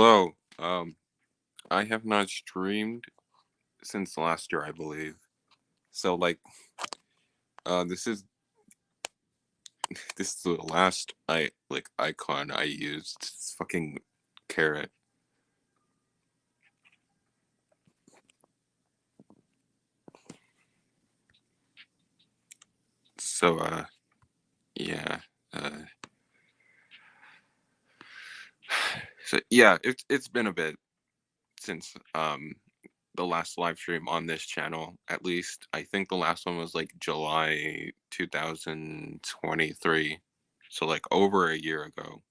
Hello. I have not streamed since last year, I believe. So this is the last icon I used. It's fucking carrot. So yeah. Uh, it's been a bit since the last live stream on this channel. At least I think the last one was like July 2023. So like over a year ago.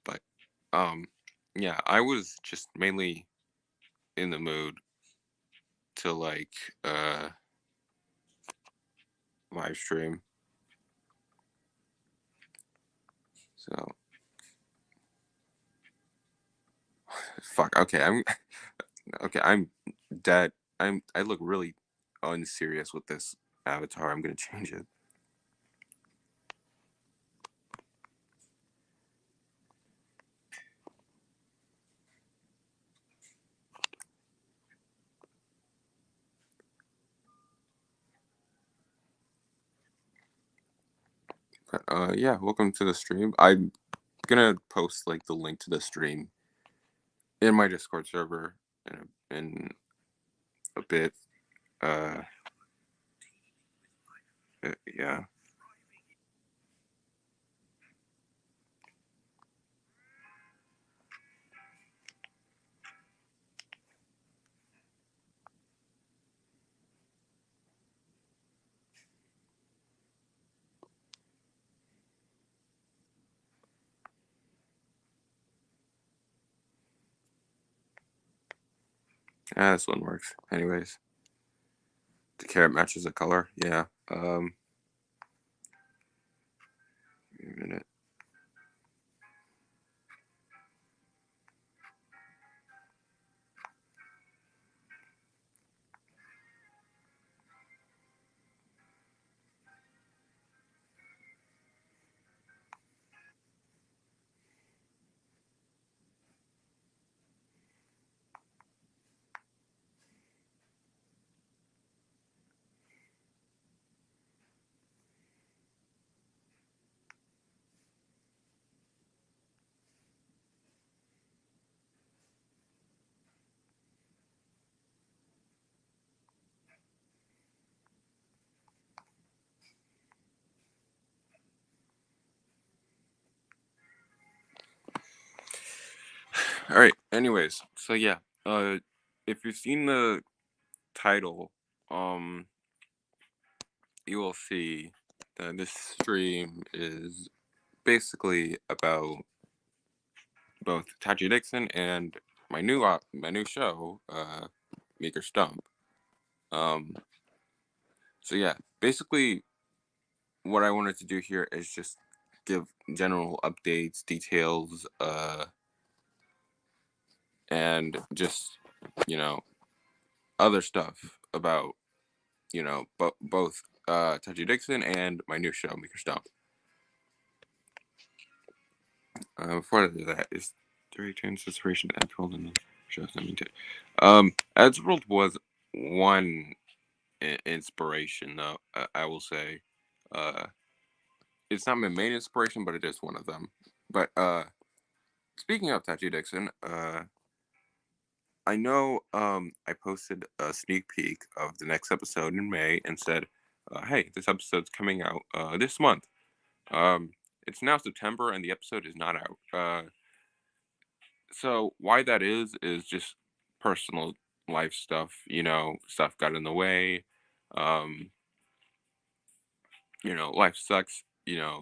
But yeah, I was just mainly in the mood to uh live stream. So fuck. Okay, I'm okay. I'm dead. I look really unserious with this avatar. I'm gonna change it. But, yeah. Welcome to the stream. I'm gonna post like the link to the stream in my Discord server in a bit. Uh, yeah. This one works. Anyways, the carrot matches the color. Yeah. Wait a minute. All right. Anyways, so yeah. If you've seen the title, you will see that this stream is basically about both Tachy Dixon and my new show, Meeker Stump. Um, so yeah, basically what I wanted to do here is just give general updates, details, and just other stuff about both Tachy Dixon and my new show, Meeker Stump. Before I do that, is Terry Chain's inspiration to Edgeworld and the shows I mean to. Edgeworld was one inspiration, though. I will say, uh, it's not my main inspiration, but it is one of them. But speaking of Tachy Dixon, I know I posted a sneak peek of the next episode in May and said, "Hey, this episode's coming out this month." Um, it's now September and the episode is not out. So why that is just personal life stuff. Stuff got in the way. Um, life sucks.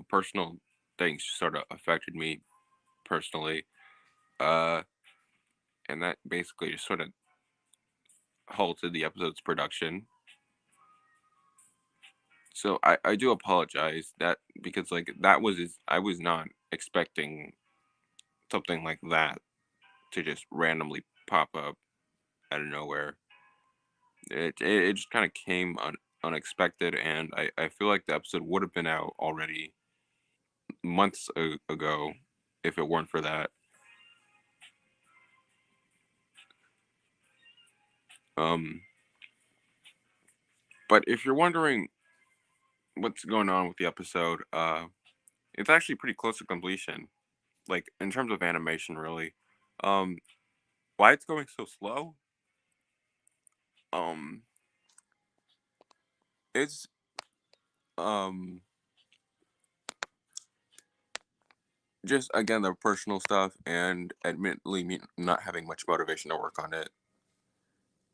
Personal things sort of affected me personally. Uh, and that basically just sort of halted the episode's production. So I do apologize that because I was not expecting something like that to just randomly pop up out of nowhere. It just kind of came unexpected, and I feel like the episode would have been out already months ago if it weren't for that. Um, but if you're wondering what's going on with the episode, it's actually pretty close to completion. Like in terms of animation, really. Um, why it's going so slow? Um, it's um just again the personal stuff, and admittedly me not having much motivation to work on it,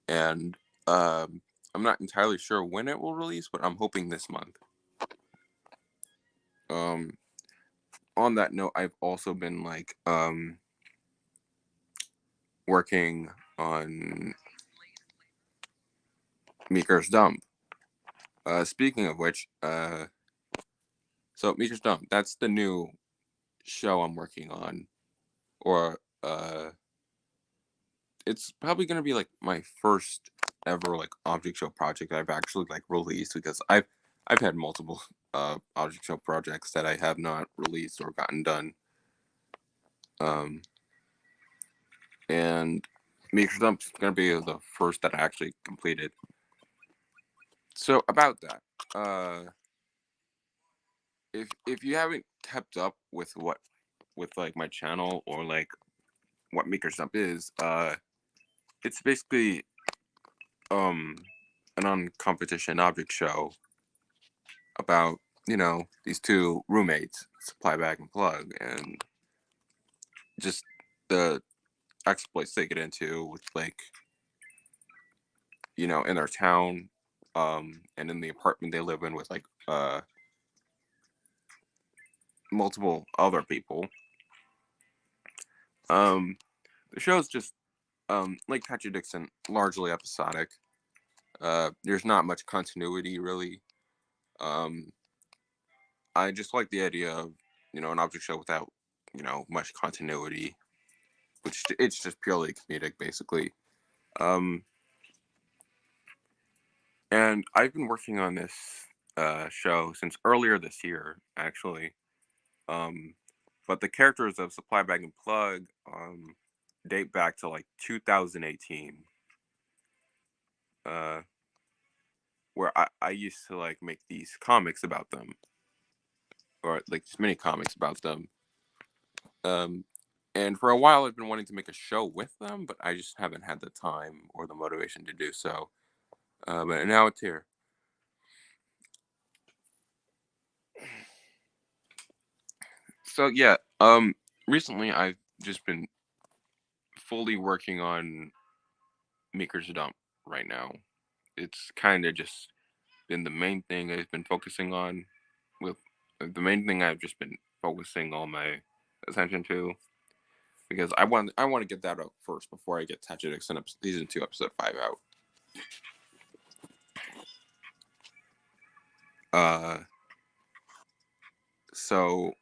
and I'm not entirely sure when it will release, but I'm hoping this month. Um, on that note, I've also been like working on Meeker's Dump. Speaking of which, so Meeker's Dump, that's the new show I'm working on, or it's probably gonna be like my first ever like object show project I've actually like released, because I've had multiple object show projects that I have not released or gotten done. Um, and Meeker's Dump is gonna be the first that I actually completed. So about that, if you haven't kept up with like my channel, or like what Meeker's Dump is, it's basically um an on competition object show about, these two roommates, Supply Bag and Plug, and just the exploits they get into with, like, in their town, and in the apartment they live in with, like, multiple other people. um the show's just, like Tachy Dixon, largely episodic. There's not much continuity, really. um I just like the idea of, an object show without, much continuity, which it's just purely comedic, basically. Um, and I've been working on this show since earlier this year, actually. Um, but the characters of Supply Bag and Plug date back to like 2018, uh, where I used to like make these comics about them, or like these mini comics about them. Um, and for a while, I've been wanting to make a show with them, but I just haven't had the time or the motivation to do so. But now it's here. So yeah, recently I've just been fully working on Meeker's Dump right now. It's kind of just been the main thing I've been focusing on, with the main thing I've just been focusing all my attention to, because I want to get that out first before I get Tachy Dixon season 2 episode 5 out. Uh, so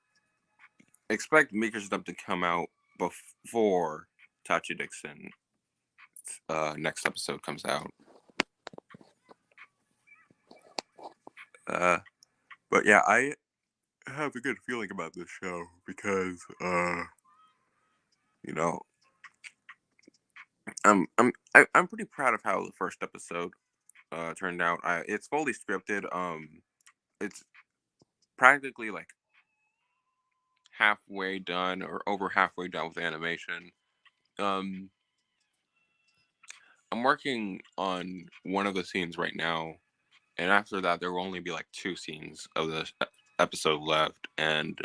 expect Meeker's Dump to come out before Tachy Dixon next episode comes out. Uh, but yeah, I have a good feeling about this show because you know I'm pretty proud of how the first episode turned out. It's fully scripted. It's practically like halfway done, or over halfway done with animation. um I'm working on one of the scenes right now, and after that there will only be like two scenes of this episode left, and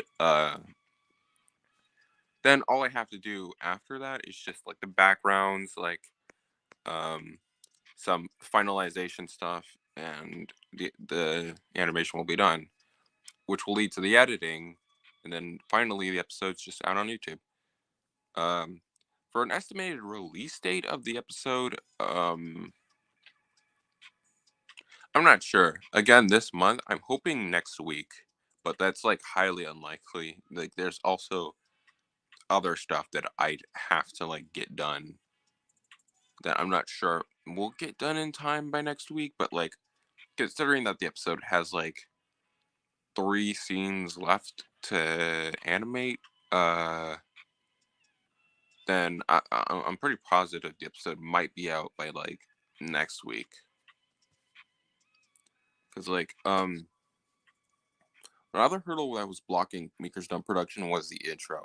then all I have to do after that is just like the backgrounds, like um some finalization stuff, and the animation will be done, which will lead to the editing, and then finally the episode's just out on YouTube. Um, for an estimated release date of the episode, I'm not sure. Again, this month, I'm hoping next week, but that's like highly unlikely. Like, there's also other stuff that I'd have to like get done that I'm not sure will get done in time by next week, but like considering that the episode has like 3 scenes left to animate, uh, then I'm pretty positive the episode might be out by like next week. Cause like another hurdle that was blocking Meeker's Dump production was the intro.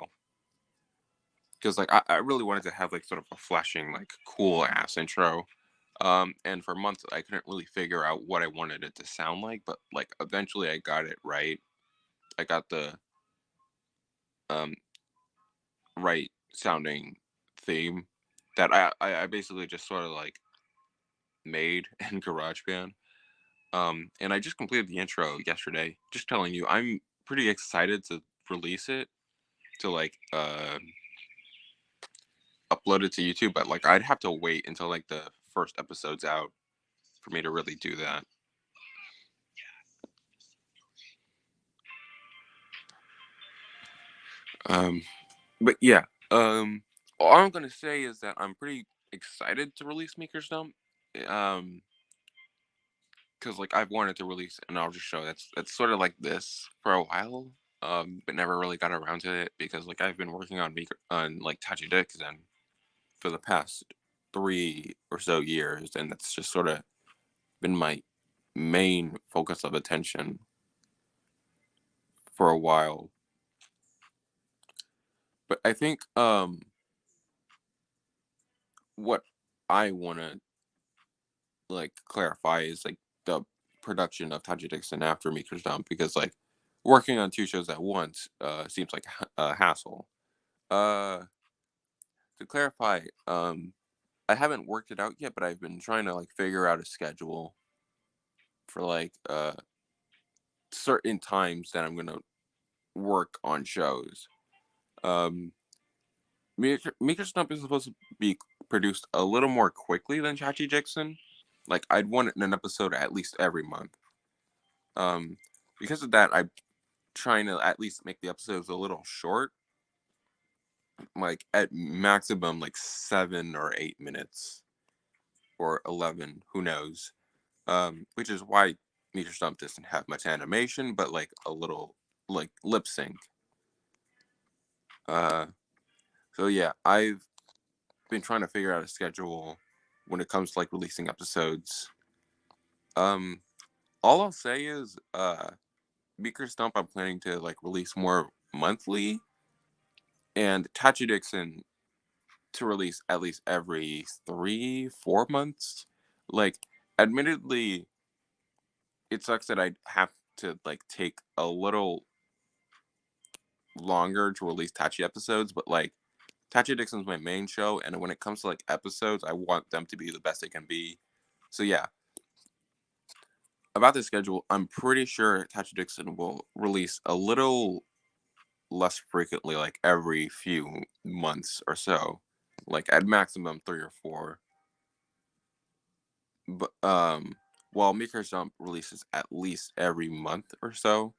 Cause like I really wanted to have like sort of a flashing, like cool ass intro. And for months I couldn't really figure out what I wanted it to sound like, but like eventually I got it right. I got the um right sounding theme that I basically just sort of like made in GarageBand. And I just completed the intro yesterday. Just telling you, I'm pretty excited to release it, to like upload it to YouTube, but like I'd have to wait until like the first episode's out for me to really do that. Um, but yeah, all I'm gonna say is that I'm pretty excited to release Meeker's Dump. Um, because like I've wanted to release an audio show that's sort of like this for a while, but never really got around to it because like I've been working on Meeker on like Tachy Dixon for the past 3 or so years, and that's just sort of been my main focus of attention for a while. But I think what I want to like clarify is like the production of Tachy Dixon after Meeker's Dump, because like working on 2 shows at once seems like a hassle. Uh, to clarify, I haven't worked it out yet, but I've been trying to like figure out a schedule for like certain times that I'm gonna work on shows. Um, Meeker Stump is supposed to be produced a little more quickly than Chachi Dixon. Like I'd want it in an episode at least every month. Um, because of that, I'm trying to at least make the episodes a little short, like at maximum like 7 or 8 minutes or 11, who knows. Which is why Meter Stump doesn't have much animation, but like a little like lip sync. Uh, so yeah, I've been trying to figure out a schedule when it comes to like releasing episodes. Um, all I'll say is, Meeker Stump, I'm planning to like release more monthly, and Tachy Dixon to release at least every 3, 4 months. Like, admittedly, it sucks that I'd have to like take a little longer to release Tachy episodes, but like Tachy Dixon's my main show, and when it comes to like episodes, I want them to be the best they can be. So yeah, about the schedule, I'm pretty sure Tachy Dixon will release a little less frequently, like every few months or so, like at maximum 3 or 4. But while Meeker Jump releases at least every month or so.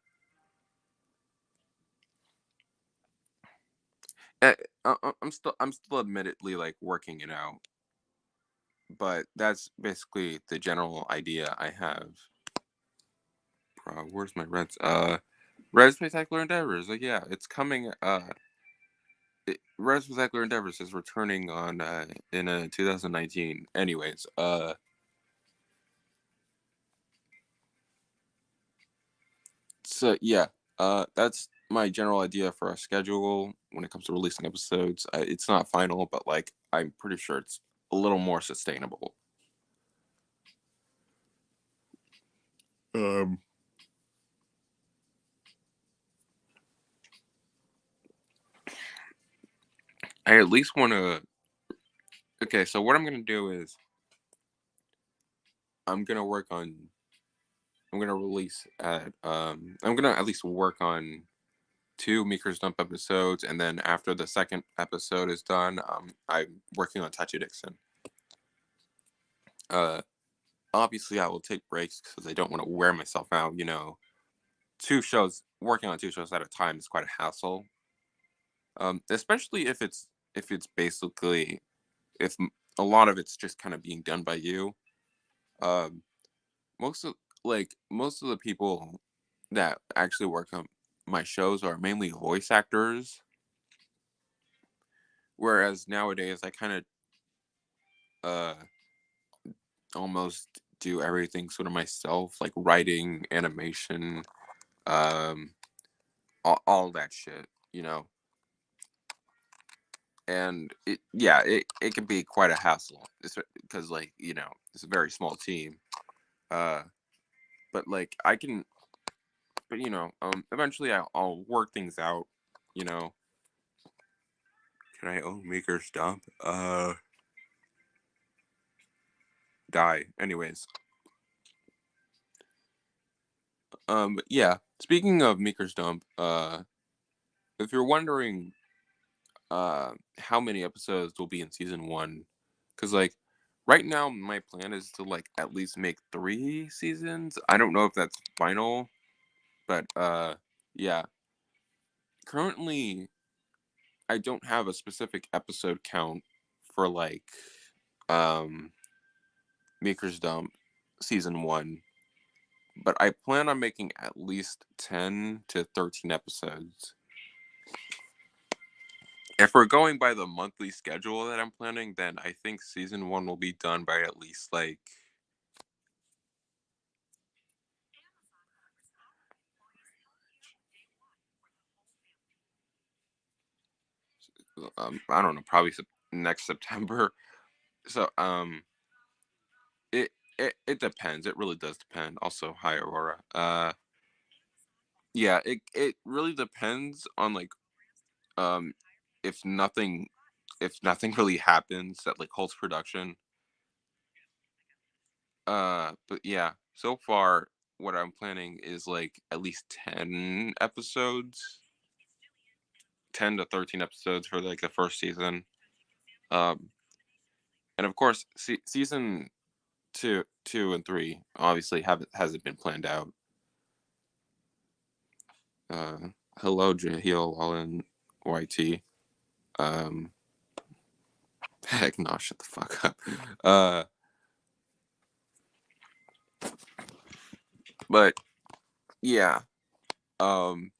Eh, I'm still admittedly like working it out, but that's basically the general idea I have. Where's my Reds? Red Spectacular Endeavors. Like yeah, it's coming. Red Spectacular Endeavors is returning on in 2019. Anyways, so yeah, that's my general idea for a schedule when it comes to releasing episodes. It's not final, but like I'm pretty sure it's a little more sustainable. Um, I at least want to. Okay, so what I'm gonna do is I'm gonna work on. I'm gonna release at. I'm gonna at least work on 2 Meeker's Dump episodes, and then after the second episode is done, I'm working on Tachy Dixon. Uh, Obviously, I will take breaks because I don't want to wear myself out. 2 shows, working on 2 shows at a time is quite a hassle. Especially if it's basically if a lot of it's just kind of being done by you. Um, most of the people that actually work on my shows are mainly voice actors, whereas nowadays I kind of uh almost do everything sort of myself, like writing, animation, um, all that shit, you know. And it can be quite a hassle, because like it's a very small team. Uh, but like I can, but eventually I'll work things out. You know, can I own Meeker's dump? Die. Anyways, but yeah. Speaking of Meeker's dump, if you're wondering how many episodes will be in season one, because like right now my plan is to like at least make 3 seasons. I don't know if that's final, but yeah, currently I don't have a specific episode count for like um Maker's Dump season one, but I plan on making at least 10 to 13 episodes. If we're going by the monthly schedule that I'm planning, then I think season one will be done by at least like I don't know, probably next September. So it it depends. It really does depend. Also, hi Aurora. Yeah, it really depends on like um if nothing if nothing really happens that like halts production. But yeah, so far what I'm planning is like at least 10 episodes, 10 to 13 episodes for like the first season. Um, and of course, season two and three obviously have hasn't been planned out. Uh, hello, Jahil Wallen YT. Um, heck no, shut the fuck up. Uh, but yeah, um,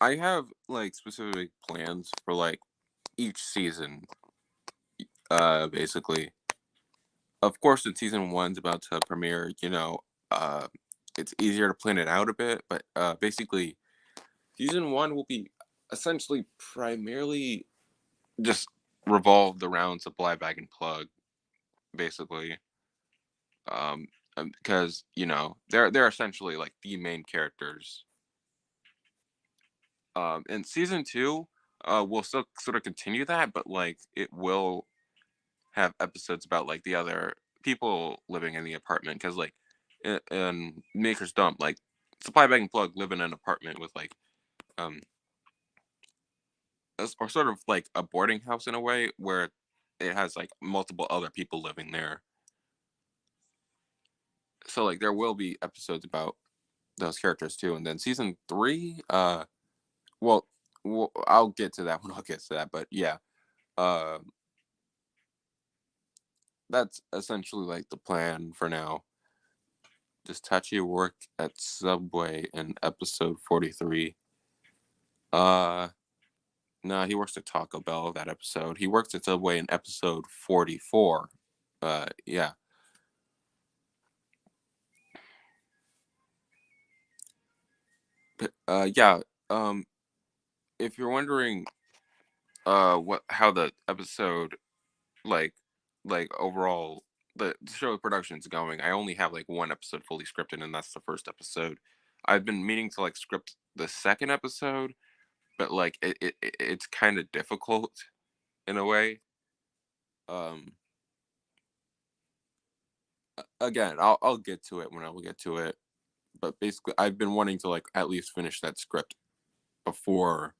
I have like specific plans for like each season. Basically, of course, the season one's about to premiere. It's easier to plan it out a bit, but basically, season one will be essentially primarily just revolved around Supply Bag and Plug, basically. Um, because they're essentially like the main characters. And season two, will still sort of continue that, but like it will have episodes about like the other people living in the apartment, because like in Maker's Dump, like Supply Bag and Plug live in an apartment with like um or sort of like a boarding house in a way, where it has like multiple other people living there. So like there will be episodes about those characters too. And then season three, well, I'll get to that when I'll get to that. But yeah, uh, that's essentially like the plan for now. Does Tachy work at Subway in episode 43? Uh, no, he works at Taco Bell that episode. He works at Subway in episode 44. Yeah. Yeah. Um, if you're wondering, what how the episode like overall the show production's going, I only have like one episode fully scripted, and that's the first episode. I've been meaning to like script the second episode, but like it's kind of difficult in a way. Um, again, I'll get to it when I will get to it. But basically, I've been wanting to like at least finish that script before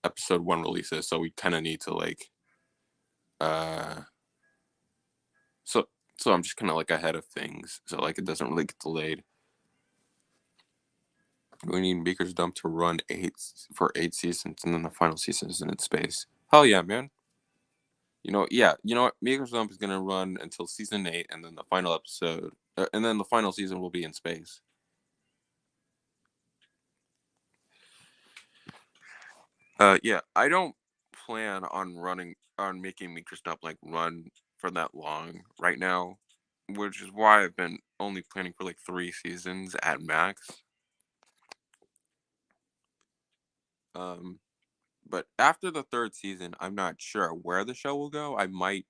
episode one releases, so we kind of need to like uh so I'm just kind of like ahead of things, so like it doesn't really get delayed. We need Beaker's Dump to run 8 seasons, and then the final season is in its space. Hell yeah, man! Yeah, you know what? Meeker's Dump is gonna run until season 8, and then the final episode, and then the final season will be in space. Yeah, I don't plan on making Meeker's Dump like run for that long right now, which is why I've been only planning for like 3 seasons at max. Um, but after the third season, I'm not sure where the show will go. I might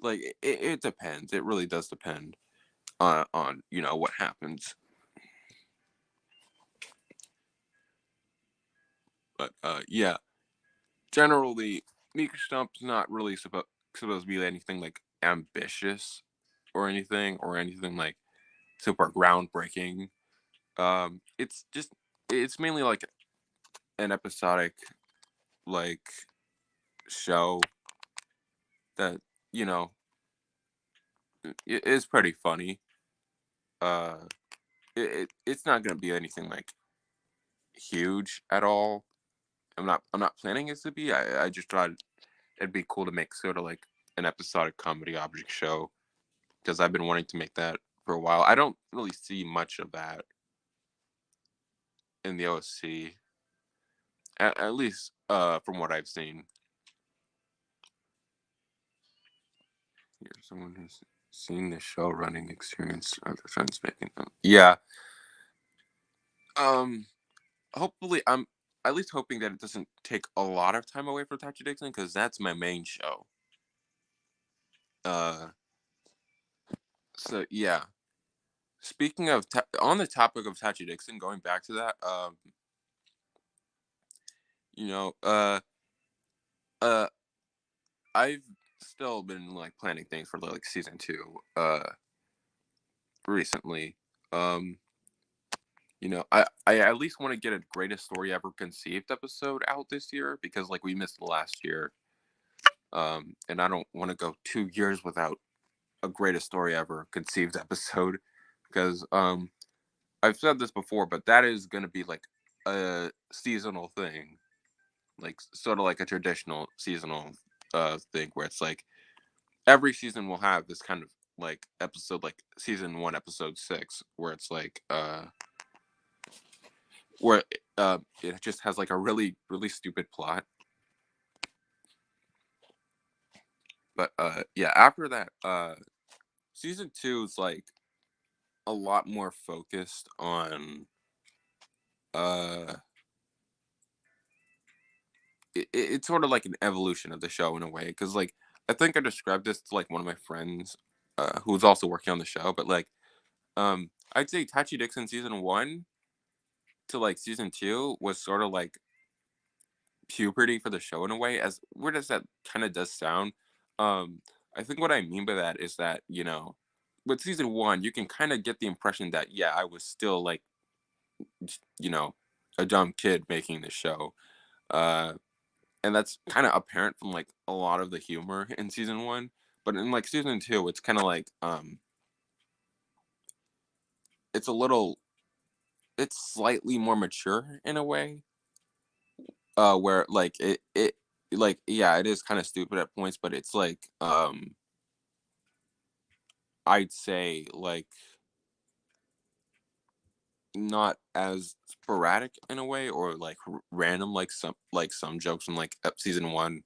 like it depends. It really does depend on what happens. But yeah, generally, Meeker Stump's not really supposed to be anything like ambitious or anything like super groundbreaking. It's mainly like an episodic like show that you know is pretty funny. Uh, it's not gonna be anything like huge at all. I'm not planning it to be. I just thought it'd be cool to make sort of like an episodic comedy object show because I've been wanting to make that for a while. I don't really see much of that in the OSC, at least from what I've seen. Yeah, someone who's seen the show running experience other friends making them. Yeah. Um. Hopefully, I'm at least hoping that it doesn't take a lot of time away from Tachy Dixon because that's my main show. Uh. So yeah. Speaking of on the topic of Tachy Dixon, going back to that, you know, uh, I've still been like planning things for like season 2. Recently, um, I at least want to get a greatest story ever conceived episode out this year because like we missed last year. And I don't want to go 2 years without a greatest story ever conceived episode because I've said this before, but that is gonna be like a seasonal thing, like sort of like a traditional seasonal thing where it's like every season will have this kind of like episode, like season 1 episode 6, where it's like where it just has like a really really stupid plot. But yeah, after that season 2 is like a lot more focused on uh it's sort of like an evolution of the show in a way because like I think I described this to like one of my friends who was also working on the show, but like I'd say Tachy Dixon season 1 to like season 2 was sort of like puberty for the show in a way, as weird as that kind of does sound. I think what I mean by that is that with season 1 you can kind of get the impression that yeah, I was still like you know a dumb kid making the show. uh and that's kind of apparent from like a lot of the humor in season 1, but in like season 2 it's kind of like it's a little it's slightly more mature in a way, where like it like yeah, it is kind of stupid at points, but it's like I'd say like not as sporadic in a way or like random like some jokes in like season 1.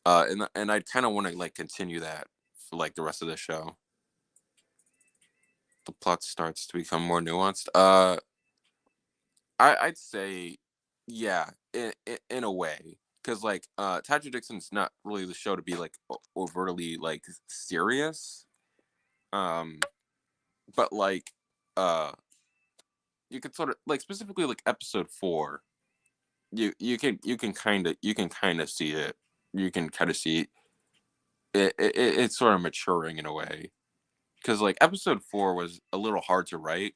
And I'd kind of want to like continue that for like the rest of the show. The plot starts to become more nuanced. I'd say yeah, in a way, because like Tachy Dixon's not really the show to be like overtly like serious. Um, but like uh, you could sort of like specifically like episode 4. You can kind of see it. You can kind of see it's sort of maturing in a way because like episode 4 was a little hard to write.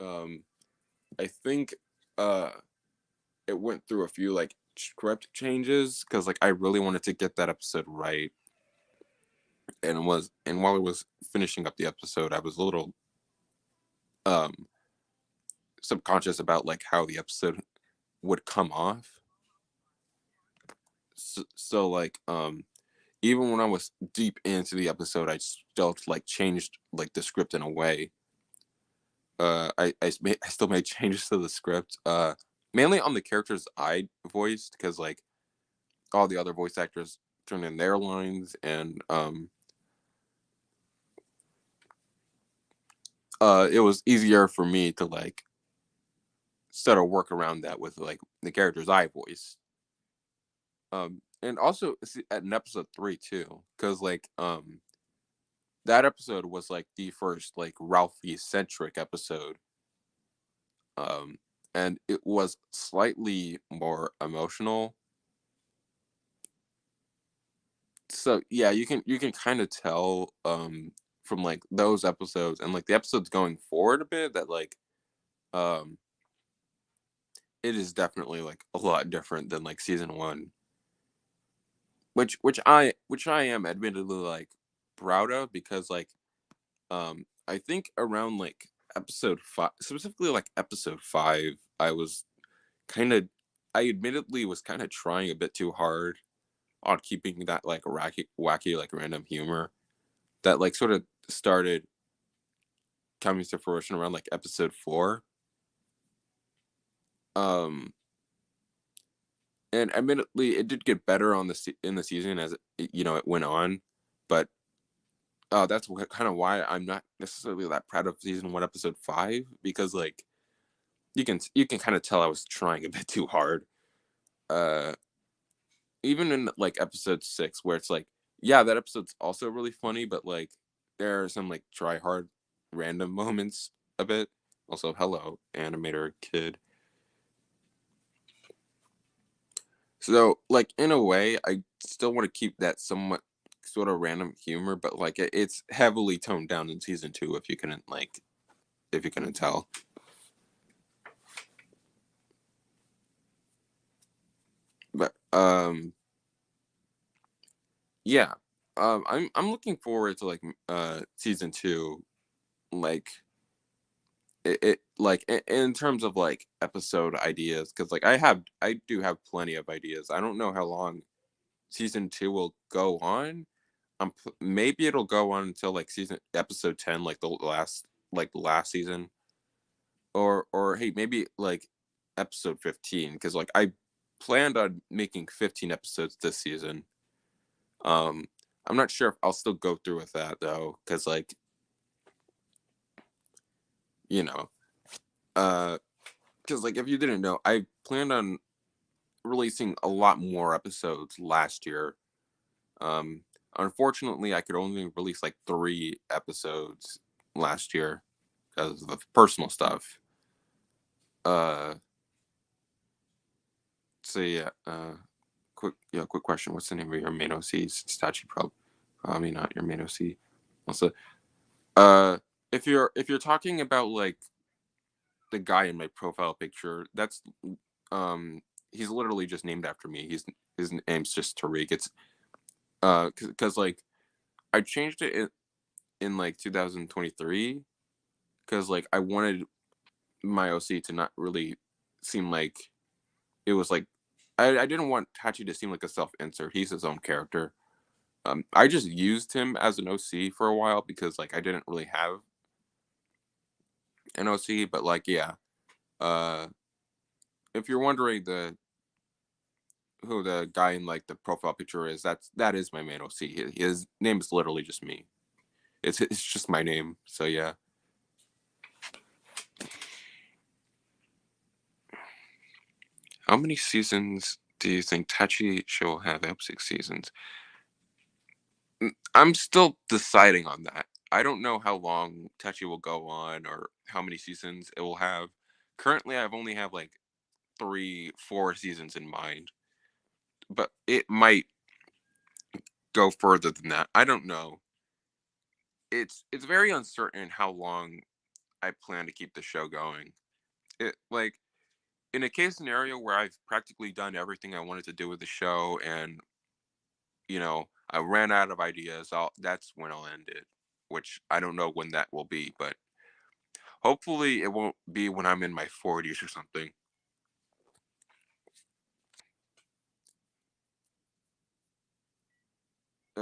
Um, I think uh it went through a few like script changes because like I really wanted to get that episode right, and while I was finishing up the episode, I was a little um subconscious about like how the episode would come off. So like even when I was deep into the episode, I still like changed like the script in a way. I still made changes to the script. Mainly on the characters I voiced because like all the other voice actors turned in their lines, and it was easier for me to like sort of work around that with like the characters I voiced. And also at an episode 3 too, because like that episode was like the first like Ralphie centric episode. Um, and it was slightly more emotional. So yeah, you can kind of tell from like those episodes and like the episodes going forward a bit that like um it is definitely like a lot different than like season 1, which I am admittedly like proud of because like I think around like episode 5, specifically like episode 5, I was kind of I admittedly was kind of trying a bit too hard on keeping that like wacky like random humor that like sort of started coming to fruition around like episode 4. Um and admittedly it did get better on in the season as it went on, but that's kind of why I'm not necessarily that proud of season 1 episode 5 because like you can kind of tell I was trying a bit too hard. Uh Even in like episode 6 where it's like yeah, that episode's also really funny, but like there are some like try hard random moments a bit. Also, hello, animator kid. So, like in a way, I still want to keep that somewhat sort of random humor, but like it's heavily toned down in season 2 if you couldn't tell. But yeah. I'm looking forward to like season 2, like it like in terms of like episode ideas, because like I do have plenty of ideas. I don't know how long season 2 will go on. Maybe it'll go on until like season episode 10, like the last season, or hey, maybe like episode 15, because like I planned on making 15 episodes this season. um I'm not sure if I'll still go through with that though, because like you know uh because like if you didn't know, I planned on releasing a lot more episodes last year. Unfortunately, I could only release like 3 episodes last year because of personal stuff. Uh, so yeah. Quick question. What's the name of your main OCs? It's Tachy probably not your main OC. Also, uh, if you're talking about like the guy in my profile picture, that's um he's literally just named after me. His name's just Tariq. It's because like I changed it in like 2023 because like I wanted my OC to not really seem like it was like I didn't want Tachi to seem like a self insert. He's his own character. I just used him as an OC for a while because like I didn't really have an OC, but like yeah. Uh if you're wondering the who the guy in like the profile picture is, that is my main OC. His name is literally just me. It's just my name. So yeah. How many seasons do you think Tachi show will have? I hope 6 seasons. I'm still deciding on that. I don't know how long Tachi will go on or how many seasons it will have. Currently, I've only have like 3, 4 seasons in mind, but it might go further than that. I don't know. It's very uncertain how long I plan to keep the show going. It like in a case scenario where I've practically done everything I wanted to do with the show, and I ran out of ideas, that's when I'll end it. Which I don't know when that will be, but hopefully it won't be when I'm in my 40s or something.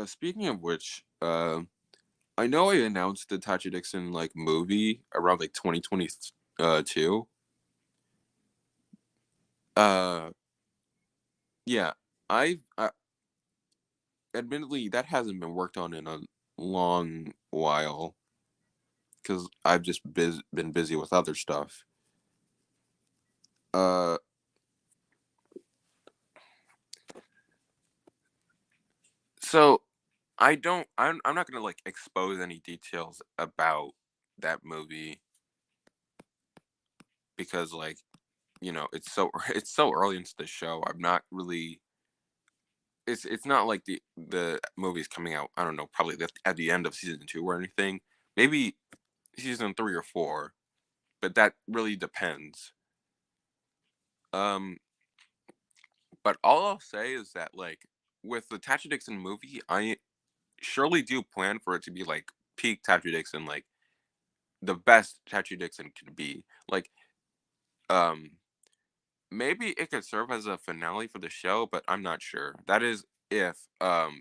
Speaking of which, I know I announced the Tachy Dixon like movie around like 2022. Uh, yeah, I admittedly that hasn't been worked on in a long while because I've just been busy with other stuff. Uh, so I'm not gonna like expose any details about that movie because like it's so it's so early into the show. I'm not really. It's not like the movie's coming out. I don't know, probably at the end of season 2 or anything. Maybe season 3 or 4, but that really depends. Um, but all I'll say is that like with the Tachy Dixon movie, I surely do plan for it to be like peak Tachy Dixon, like the best Tachy Dixon could be. Like, um, maybe it could serve as a finale for the show, but I'm not sure. That is if the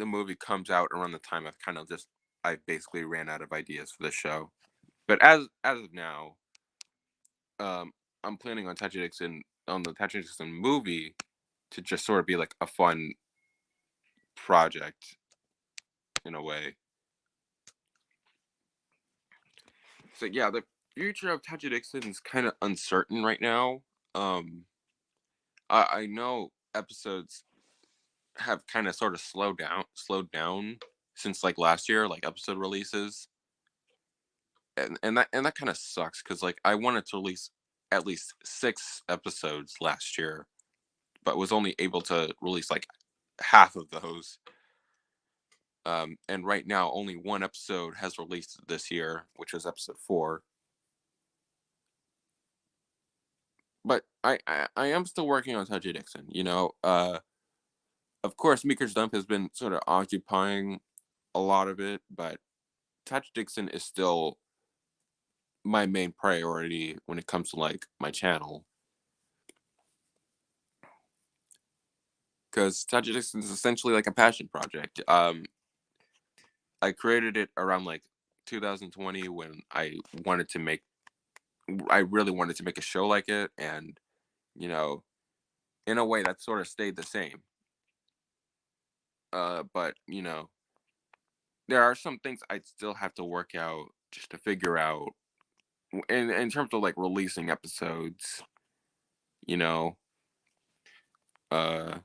movie comes out around the time I basically ran out of ideas for the show. But as of now, um, I'm planning on the Tachy Dixon movie to just sort of be like a fun project in a way. So yeah, the future of Tachy Dixon is kind of uncertain right now. Um, I know episodes have kind of sort of slowed down since like last year, like episode releases, and that kind of sucks because like I wanted to release at least 6 episodes last year, but was only able to release like half of those. And right now, only one episode has released this year, which is episode 4. But I am still working on Tachy Dixon. Of course, Meeker's Dump has been sort of occupying a lot of it, but Tachy Dixon is still my main priority when it comes to like my channel. Because Tachy Dixon is essentially like a passion project. I created it around like 2020 when I really wanted to make a show like it, and you know, in a way that sort of stayed the same. But there are some things I'd still have to work out just to figure out in terms of like releasing episodes, you know, uh,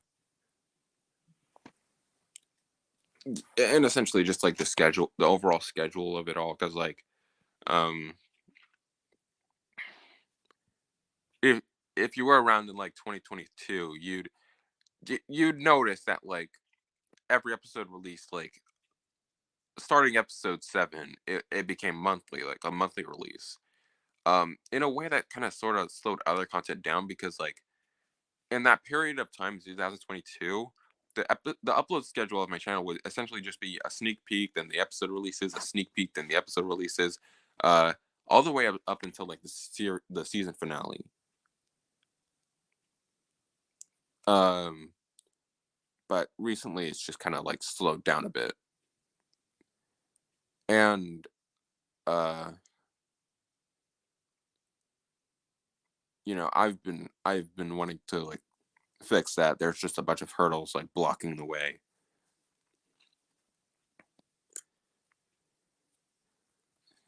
and essentially just like the overall schedule of it all. Because like, um, if if you were around in like 2022, you'd notice that like every episode released like starting episode 7, it became monthly, like a monthly release. In a way that kind of sort of slowed other content down because like in that period of time, 2022, the upload schedule of my channel would essentially just be a sneak peek, then the episode releases, a sneak peek, then the episode releases, uh, all the way up until like the season finale. Um, but recently it's just kind of like slowed down a bit, and uh, I've been wanting to like fix that. There's just a bunch of hurdles like blocking the way.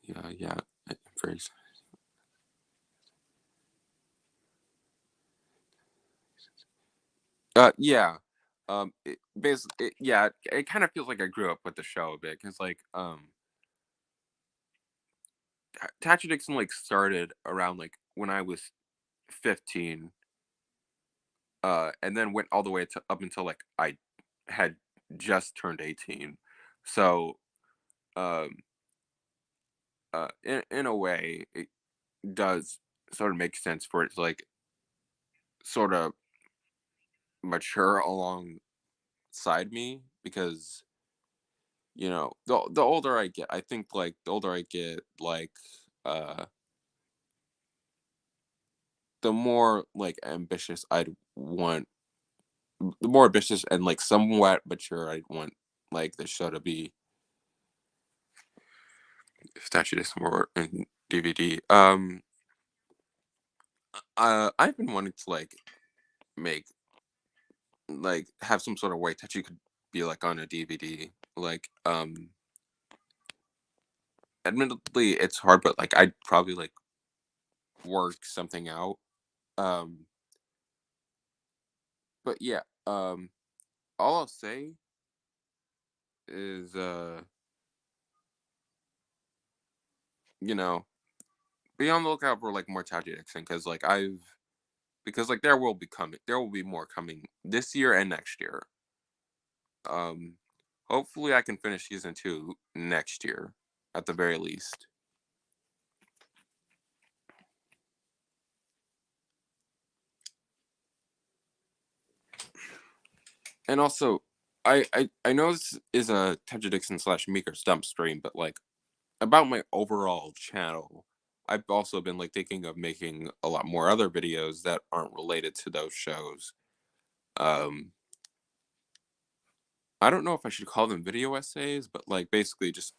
Yeah, yeah, very. Yeah. Yeah, it kind of feels like I grew up with the show a bit because, like, Tachy Dixon like started around like when I was 15, and then went all the way to up until like I had just turned 18. So, um, in a way, it does sort of make sense for it to like sort of mature alongside me because the older I get, I think like the older I get, like uh the more like ambitious I'd want the more ambitious and like somewhat mature I want like the show to be. Statue Dixon more in DVD. I've been wanting to like make like have some sort of way that you could be like on a DVD. Like, admittedly, it's hard, but like I'd probably like work something out. Um, but yeah, all I'll say is, you know, be on the lookout for like more Tachy Dixon because like there will be more coming this year and next year. Um, hopefully I can finish season 2 next year at the very least. And also, I know this is a Tachy Dixon slash Meeker stump stream, but like about my overall channel, I've also been like thinking of making a lot more other videos that aren't related to those shows. Um, I don't know if I should call them video essays, but like basically just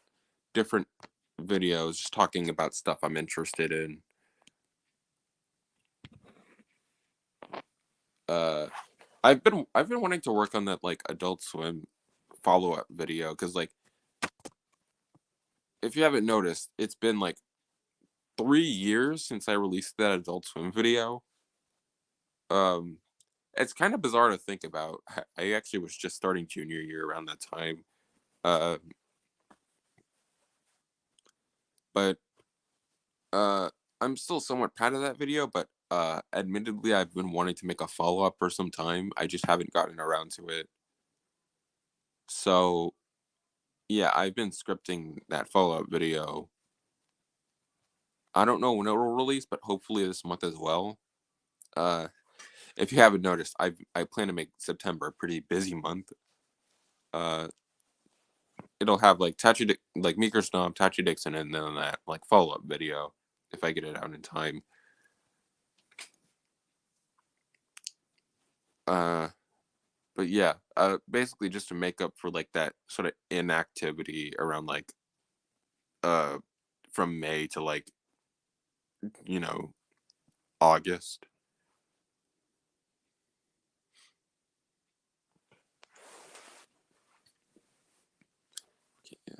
different videos, just talking about stuff I'm interested in. Uh, I've been wanting to work on that like Adult Swim follow up video because like if you haven't noticed, it's been like 3 years since I released that Adult Swim video. Um, it's kind of bizarre to think about. I actually was just starting junior year around that time. Uh, but uh, I'm still somewhat proud of that video. But admittedly, I've been wanting to make a follow up for some time. I just haven't gotten around to it. So yeah, I've been scripting that follow up video. I don't know when it will release, but hopefully this month as well. Uh, if you haven't noticed, I plan to make September a pretty busy month. Uh, it'll have like like Meeker Stomp, Tachy Dixon, and then that like follow up video if I get it out in time. Uh, but yeah, basically just to make up for like that sort of inactivity around like uh from May to like you know August. Yeah,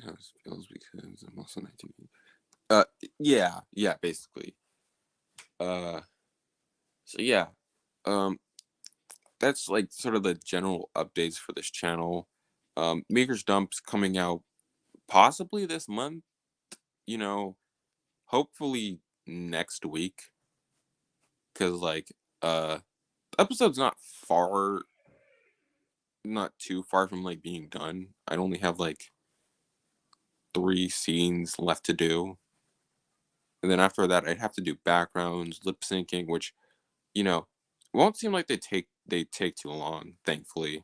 how it feels because I'm also 19. Uh, yeah, basically. Uh, so yeah, um, that's like sort of the general updates for this channel. Maker's Dump's coming out possibly this month, you know, hopefully next week. Cause like episode's not too far from like being done. I only have like 3 scenes left to do. And then after that I'd have to do backgrounds, lip syncing, which, you know, won't seem like they take too long, thankfully.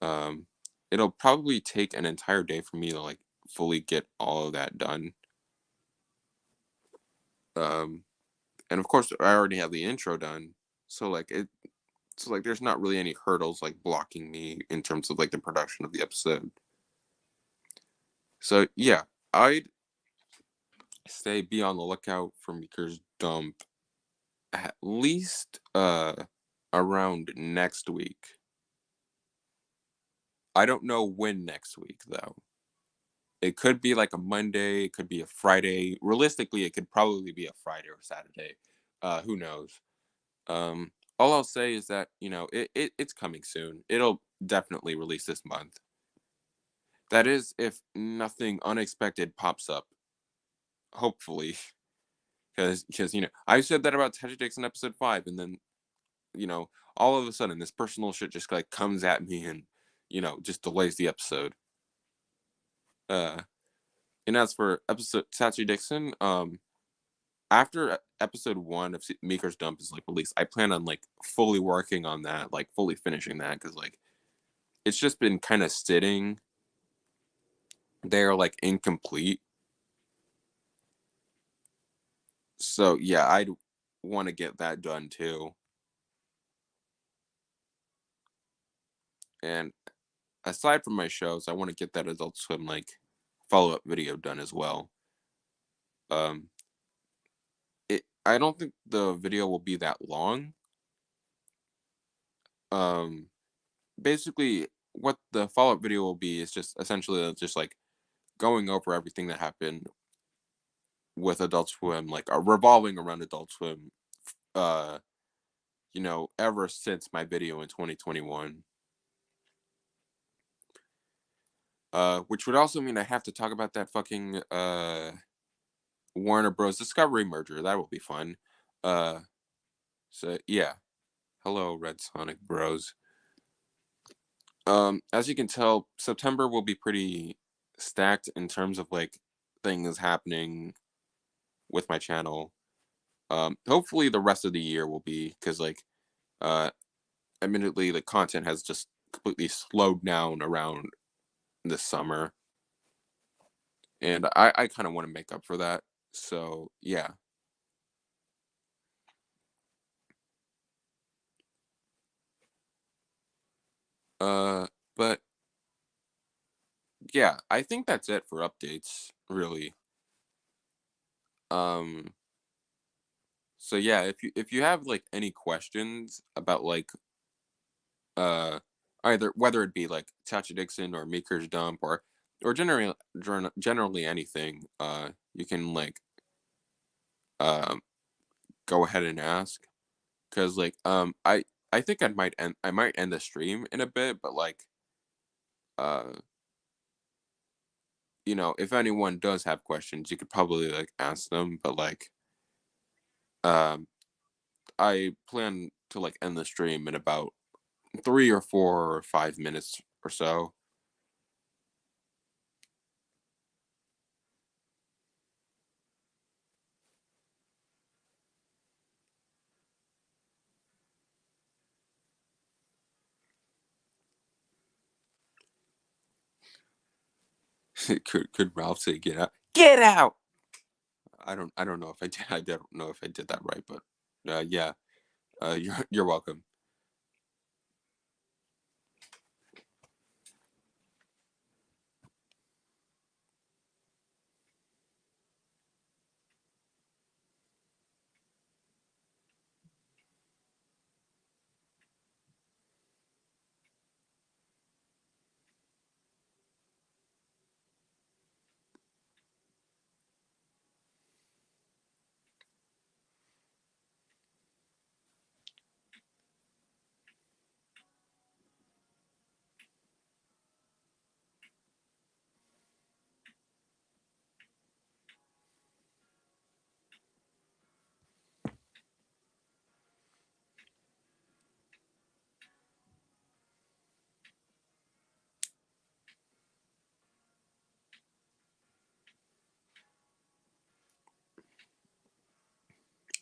Um, it'll probably take an entire day for me to like fully get all of that done. Um, and of course, I already have the intro done, so like there's not really any hurdles like blocking me in terms of like the production of the episode. So yeah, I'd say be on the lookout for Meeker's Dump at least around next week. I don't know when next week though. It could be like a Monday, it could be a Friday. Realistically, it could probably be a Friday or Saturday. Who knows? All I'll say is that, it's coming soon. It'll definitely release this month. That is if nothing unexpected pops up. Hopefully. Because I said that about Tachy Dixon episode 5, and then, all of a sudden this personal shit just like comes at me and, just delays the episode. Uh and as for episode Tachy Dixon, after episode 1 of Meeker's Dump is like released, I plan on like fully working on that, like fully finishing that, because like it's just been kind of sitting there like incomplete. So yeah, I'd want to get that done too. And aside from my shows, I want to get that Adult Swim like follow up video done as well. Um, I don't think the video will be that long. Um, Basically, what the follow up video will be is just essentially just like going over everything that happened with Adult Swim, like revolving around Adult Swim. Uh, ever since my video in 2021. Which would also mean I have to talk about that fucking Warner Bros. Discovery merger. That will be fun. Uh, so yeah. Hello, Red Sonic Bros. As you can tell, September will be pretty stacked in terms of like things happening with my channel. Hopefully the rest of the year will be because uh, admittedly the content has just completely slowed down around this summer, and I kind of want to make up for that. So yeah. Uh, but yeah, I think that's it for updates, really. Um, so yeah, if you have like any questions about like uh either whether it be like Tachy Dixon or Meeker's dump or generally anything, you can like um go ahead and ask because I think I might end the stream in a bit, but like uh if anyone does have questions, you could probably like ask them, but like um I plan to like end the stream in about 3 or 4 or 5 minutes or so. Could Ralph say get out? Get out! I don't know if I did I don't know if I did that right, but yeah. You're welcome.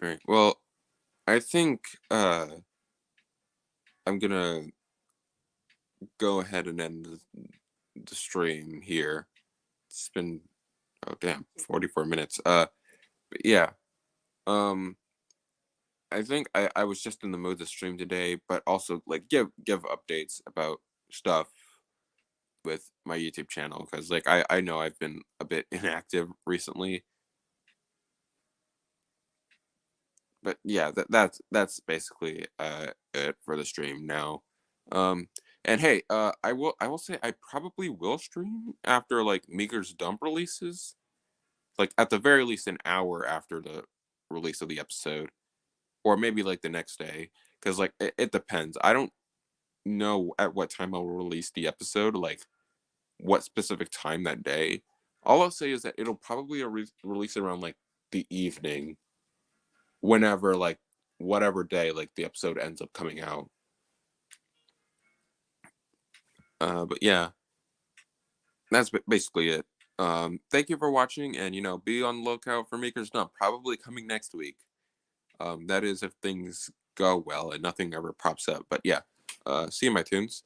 All right. Well, I think I'm gonna go ahead and end the stream here. It's been, oh damn, 44 minutes. But yeah. Um I think I was just in the mood to stream today, but also like give updates about stuff with my YouTube channel because like I know I've been a bit inactive recently. But yeah, that's basically it for the stream now. Um and hey, I will say I probably will stream after like Meeker's dump releases. Like at the very least an hour after the release of the episode. Or maybe like the next day. Cause like it depends. I don't know at what time I'll release the episode, like what specific time that day. All I'll say is that it'll probably release around like the evening, whenever like whatever day like the episode ends up coming out. But yeah, that's basically it. Thank you for watching, and be on the lookout for Maker's Dump, probably coming next week. That is if things go well and nothing ever pops up. But yeah, see you, my tunes.